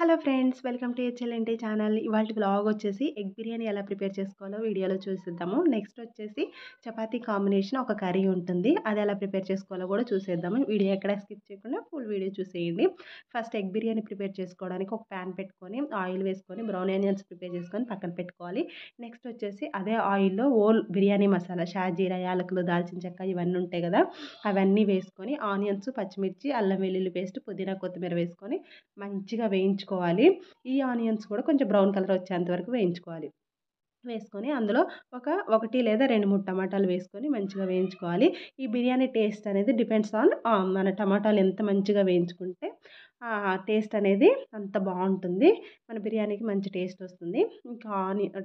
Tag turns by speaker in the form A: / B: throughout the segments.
A: Hello friends, welcome to HLNT channel. ఇవాల్టి vlog వచ్చేసి egg biryani ఎలా ప్రిపేర్ చేసుకోవాలో వీడియోలో చూసేద్దాము. నెక్స్ట్ వచ్చేసి చపాతీ కాంబినేషన్ ఒక కర్రీ ఉంటుంది, అది ఎలా ప్రిపేర్ చేసుకోవాలో కూడా చూసేద్దాము. వీడియో ఎక్కడ స్కిప్ చేయకుండా ఫుల్ వీడియో చూసేయండి. ఫస్ట్ ఎగ్ బిర్యానీ ప్రిపేర్ చేసుకోవడానికి ఒక ప్యాన్ పెట్టుకొని ఆయిల్ వేసుకొని బ్రౌన్ ఆనియన్స్ ప్రిపేర్ చేసుకొని పక్కన పెట్టుకోవాలి. నెక్స్ట్ వచ్చేసి అదే ఆయిల్లో ఓల్ బిర్యానీ మసాలా, షాజీరా, యాలకులు, దాల్చిన చెక్క ఇవన్నీ ఉంటాయి కదా, అవన్నీ వేసుకొని ఆనియన్స్, పచ్చిమిర్చి, అల్లం వెల్లుల్లి పేస్ట్, పుదీనా, కొత్తిమీర వేసుకొని మంచిగా వేయించుకోవాలి. ఈ ఆనియన్స్ కూడా కొంచెం బ్రౌన్ కలర్ వచ్చేంత వరకు వేయించుకోవాలి. వేసుకొని అందులో ఒకటి లేదా 2, 3 టమాటాలు వేసుకొని మంచిగా వేయించుకోవాలి. ఈ బిర్యానీ టేస్ట్ అనేది డిపెండ్స్ ఆన్ మన టమాటాలు ఎంత మంచిగా వేయించుకుంటే టేస్ట్ అనేది అంత బాగుంటుంది. మన బిర్యానీకి మంచి టేస్ట్ వస్తుంది. ఇంకా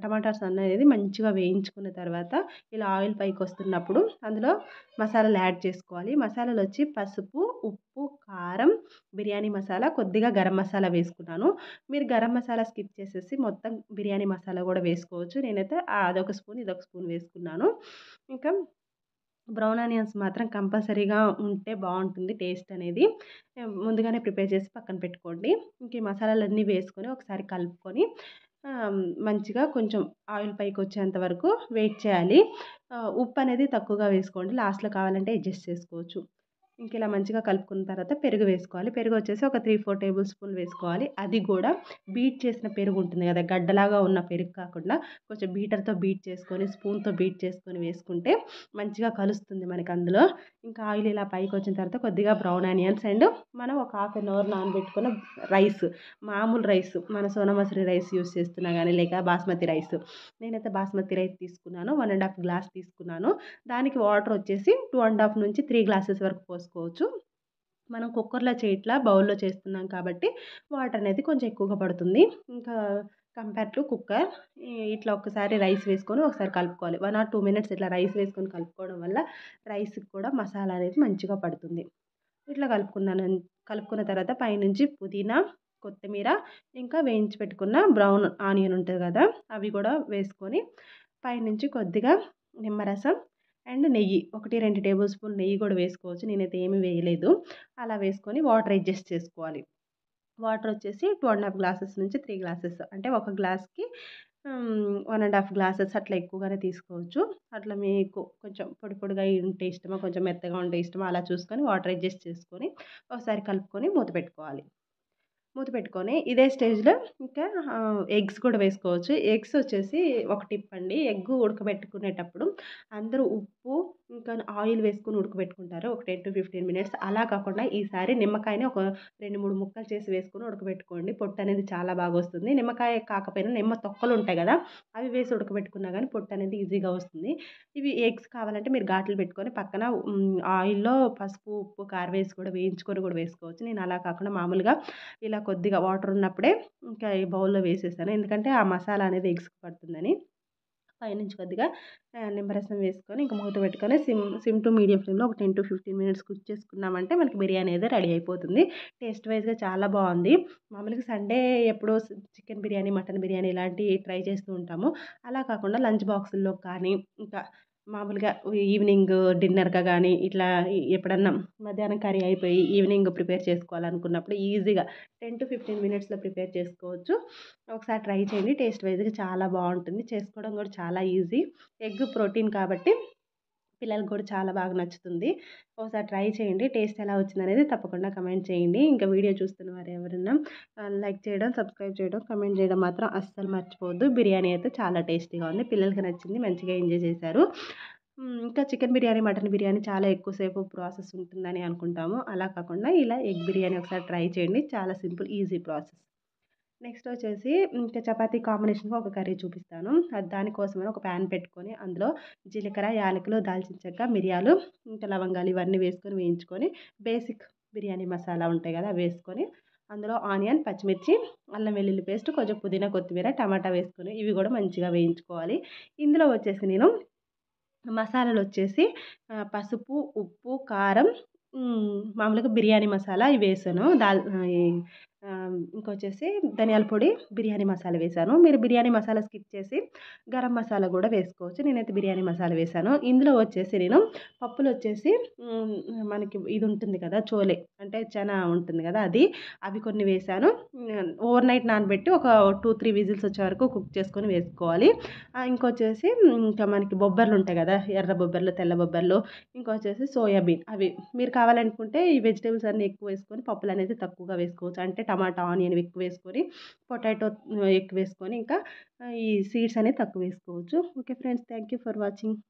A: టమాటాస్ అనేది మంచిగా వేయించుకున్న తర్వాత ఇలా ఆయిల్ పైకి వస్తున్నప్పుడు అందులో మసాలాలు యాడ్ చేసుకోవాలి. మసాలాలు వచ్చి పసుపు, ఉప్పు, కారం, బిర్యానీ మసాలా, కొద్దిగా గరం మసాలా వేసుకున్నాను. మీరు గరం మసాలా స్కిప్ చేసేసి మొత్తం బిర్యానీ మసాలా కూడా వేసుకోవచ్చు. నేనైతే అదొక స్పూన్, ఇదొక స్పూన్ వేసుకున్నాను. ఇంకా బ్రౌన్ ఆనియన్స్ మాత్రం కంపల్సరీగా ఉంటే బాగుంటుంది టేస్ట్ అనేది. ముందుగానే ప్రిపేర్ చేసి పక్కన పెట్టుకోండి. ఇంక ఈ మసాలాలన్నీ వేసుకొని ఒకసారి కలుపుకొని మంచిగా కొంచెం ఆయిల్ పైకి వచ్చేంత వరకు వెయిట్ చేయాలి. ఉప్పు అనేది తక్కువగా వేసుకోండి, లాస్ట్లో కావాలంటే అడ్జస్ట్ చేసుకోవచ్చు. ఇంక ఇలా మంచిగా కలుపుకున్న తర్వాత పెరుగు వేసుకోవాలి. పెరుగు వచ్చేసి ఒక 3-4 టేబుల్ స్పూన్లు వేసుకోవాలి. అది కూడా బీట్ చేసిన పెరుగు ఉంటుంది కదా, గడ్డలాగా ఉన్న పెరుగు కాకుండా కొంచెం బీటర్తో బీట్ చేసుకొని, స్పూన్తో బీట్ చేసుకొని వేసుకుంటే మంచిగా కలుస్తుంది మనకి అందులో. ఇంకా ఆయిల్ ఇలా పైకి వచ్చిన తర్వాత కొద్దిగా బ్రౌన్ ఆనియన్స్ అండ్ మనం ఒక హాఫ్ అన్ అవర్ నానబెట్టుకున్న రైస్, మామూలు రైస్, మన సోనా మసూరి రైస్ యూస్ చేస్తున్నా కానీ లేక బాస్మతి రైస్, నేనైతే బాస్మతి రైస్ తీసుకున్నాను. 1.5 గ్లాస్ తీసుకున్నాను. దానికి వాటర్ వచ్చేసి 2.5 నుంచి 3 గ్లాసెస్ వరకు పోసుకోవచ్చు. మనం కుక్కర్లో చేయట్లా, బౌల్లో చేస్తున్నాం కాబట్టి వాటర్ అనేది కొంచెం ఎక్కువగా పడుతుంది. ఇంకా కంపేర్ టు కుక్కర్. ఇట్లా ఒక్కసారి రైస్ వేసుకొని ఒకసారి కలుపుకోవాలి. 1 or 2 మినిట్స్ ఇట్లా రైస్ వేసుకొని కలుపుకోవడం వల్ల రైస్కి కూడా మసాలా అనేది మంచిగా పడుతుంది. ఇట్లా కలుపుకున్న తర్వాత పైనుంచి పుదీనా, కొత్తిమీర, ఇంకా వేయించి పెట్టుకున్న బ్రౌన్ ఆనియన్ ఉంటుంది కదా, అవి కూడా వేసుకొని పైనుంచి కొద్దిగా నిమ్మరసం అండ్ నెయ్యి, 1-2 టేబుల్ స్పూన్ నెయ్యి కూడా వేసుకోవచ్చు. నేనైతే ఏమీ వేయలేదు. అలా వేసుకొని వాటర్ అడ్జస్ట్ చేసుకోవాలి. వాటర్ వచ్చేసి 2.5 గ్లాసెస్ నుంచి 3 గ్లాసెస్, అంటే ఒక గ్లాస్కి 1.5 గ్లాసెస్ అట్లా ఎక్కువగానే తీసుకోవచ్చు. అట్లా మీకు కొంచెం పొడి పొడిగా ఉంటే ఇష్టమా, కొంచెం మెత్తగా ఉంటే ఇష్టమా, అలా చూసుకొని వాటర్ అడ్జస్ట్ చేసుకొని ఒకసారి కలుపుకొని మూత పెట్టుకోవాలి. మూత పెట్టుకొని ఇదే స్టేజ్లో ఇంకా ఎగ్స్ కూడా వేసుకోవచ్చు. ఎగ్స్ వచ్చేసి ఒక టిప్ అండి, ఎగ్ ఉడకబెట్టుకునేటప్పుడు అందరూ ఉప్పు ఇంకా ఆయిల్ వేసుకొని ఉడకబెట్టుకుంటారు ఒక 10-15 మినిట్స్. అలా కాకుండా ఈసారి నిమ్మకాయని ఒక 2-3 ముక్కలు చేసి వేసుకొని ఉడకబెట్టుకోండి. పొట్టు అనేది చాలా బాగా వస్తుంది. నిమ్మకాయ కాకపోయినా నిమ్మ తొక్కలు ఉంటాయి కదా, అవి వేసి ఉడకబెట్టుకున్నా కానీ పొట్టు అనేది ఈజీగా వస్తుంది. ఇవి ఎగ్స్ కావాలంటే మీరు ఘాట్లు పెట్టుకొని పక్కన ఆయిల్లో పసుపు, ఉప్పు, కారం వేసి కూడా వేయించుకొని కూడా వేసుకోవచ్చు. నేను అలా కాకుండా మామూలుగా ఇలా కొద్దిగా వాటర్ ఉన్నప్పుడే ఇంకా ఈ బౌల్లో వేసేసాను, ఎందుకంటే ఆ మసాలా అనేది ఎగ్స్కి పడుతుందని. పైనుంచి కొద్దిగా నిమ్మరసం వేసుకొని ఇంకా మూత పెట్టుకొని సిమ్ టు మీడియం ఫ్లేమ్లో ఒక 10-15 మినిట్స్ కుక్ చేసుకున్నామంటే మనకి బిర్యానీ అనేది రెడీ అయిపోతుంది. టేస్ట్ వైజ్గా చాలా బాగుంది. మామూలుగా సండే ఎప్పుడో చికెన్ బిర్యానీ, మటన్ బిర్యానీ ఇలాంటివి ట్రై చేస్తూ ఉంటాము. అలా కాకుండా లంచ్ బాక్సుల్లో కానీ ఇంకా మామూలుగా ఈవినింగ్ డిన్నర్గా కానీ ఇట్లా ఎప్పుడన్నా మధ్యాహ్నం కర్రీ అయిపోయి ఈవినింగ్ ప్రిపేర్ చేసుకోవాలనుకున్నప్పుడు ఈజీగా 10-15 మినిట్స్లో ప్రిపేర్ చేసుకోవచ్చు. ఒకసారి ట్రై చేయండి. టేస్ట్ వైజ్గా చాలా బాగుంటుంది. చేసుకోవడం కూడా చాలా ఈజీ. ఎగ్ ప్రోటీన్ కాబట్టి పిల్లలకు కూడా చాలా బాగా నచ్చుతుంది. ఒకసారి ట్రై చేయండి. టేస్ట్ ఎలా వచ్చిందనేది తప్పకుండా కమెంట్ చేయండి. ఇంకా వీడియో చూస్తున్న వారు ఎవరైనా లైక్ చేయడం, సబ్స్క్రైబ్ చేయడం, కమెంట్ చేయడం మాత్రం అస్సలు మర్చిపోవద్దు. బిర్యానీ అయితే చాలా టేస్టీగా ఉంది, పిల్లలకి నచ్చింది, మంచిగా ఎంజాయ్ చేశారు. ఇంకా చికెన్ బిర్యానీ, మటన్ బిర్యానీ చాలా ఎక్కువసేపు ప్రాసెస్ ఉంటుందని అనుకుంటాము. అలా కాకుండా ఇలా ఎగ్ బిర్యానీ ఒకసారి ట్రై చేయండి. చాలా సింపుల్, ఈజీ ప్రాసెస్. నెక్స్ట్ వచ్చేసి ఇంకా చపాతీ కాంబినేషన్గా ఒక కర్రీ చూపిస్తాను. దానికోసమని ఒక ప్యాన్ పెట్టుకొని అందులో జీలకర్ర, యాలకులు, దాల్చిన చెక్క, మిరియాలు, ఇంకా లవంగాలు ఇవన్నీ వేసుకొని వేయించుకొని బేసిక్ బిర్యానీ మసాలా ఉంటాయి కదా, అవి వేసుకొని అందులో ఆనియన్, పచ్చిమిర్చి, అల్లం వెల్లుల్లి పేస్ట్, కొంచెం పుదీనా, కొత్తిమీర, టమాటా వేసుకొని ఇవి కూడా మంచిగా వేయించుకోవాలి. ఇందులో వచ్చేసి నేను మసాలాలు వచ్చేసి పసుపు, ఉప్పు, కారం, మామూలుగా బిర్యానీ మసాలా ఇవి వేసాను. ఇంకొచ్చేసి ధనియాల పొడి, బిర్యానీ మసాలా వేశాను. మీరు బిర్యానీ మసాలా స్కిప్ చేసి గరం మసాలా గూడా వేసుకోవచ్చు. నేనైతే బిర్యానీ మసాలా వేశాను. ఇందులో వచ్చేసి నేను పప్పులొచ్చేసి హ్మ్, మనకి ఇది ఉంటుంది కదా! చోలే అంటే చనా ఉంటుంది కదా! అవి కొన్ని వేశాను. ఓవర్ నైట్ నానబెట్టి ఒక 2, 3 విజిల్స్ వచ్చే వరకు కుక్ చేసుకొని వేసుకోవాలి. ఇంకొచ్చేసి ఇంకా మనకి బొబ్బర్లుంటాయి కదా! ఎర్ర బొబ్బర్లు, తెల్ల బొబ్బర్లు, ఇంకొచ్చేసి సోయాబీన్ అవి మీరు కావాలనుకుంటే ఈ వెజిటబుల్స్ అన్నీ ఎక్కువేసుకొని పప్పులనేది తక్కువగా వేసుకోవచ్చు. అంటే టమాటా, ఆనియన్ ఎక్కువేసుకొని, పొటాటో ఎక్కువేసుకొని, ఇంకా ఈ సీడ్స్ అనేది తక్కువేసుకోవచ్చు. Okay friends. Thank you for watching.